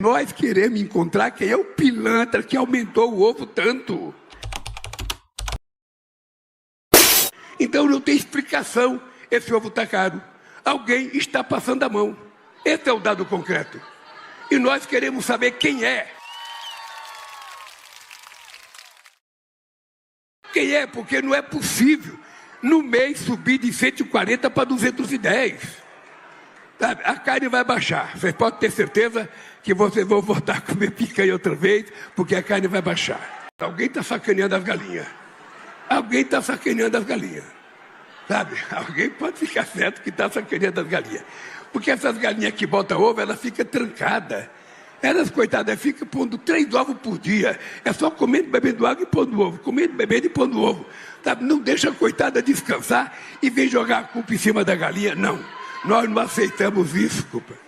Nós queremos encontrar quem é o pilantra que aumentou o ovo tanto. Então não tem explicação, esse ovo está caro. Alguém está passando a mão. Esse é o dado concreto. E nós queremos saber quem é. Quem é? Porque não é possível no mês subir de 140 para 210. Sabe? A carne vai baixar. Vocês podem ter certeza que vocês vão voltar a comer picanha outra vez, porque a carne vai baixar. Alguém está sacaneando as galinhas. Alguém está sacaneando as galinhas. Sabe? Alguém pode ficar certo que está sacaneando as galinhas. Porque essas galinhas que botam ovo, elas ficam trancadas. Elas, coitadas, ficam pondo 3 ovos por dia. É só comendo, bebendo água e pondo ovo. Comendo, bebendo e pondo ovo. Sabe? Não deixa a coitada descansar e vem jogar a culpa em cima da galinha. Não. Nós não aceitamos isso, culpa.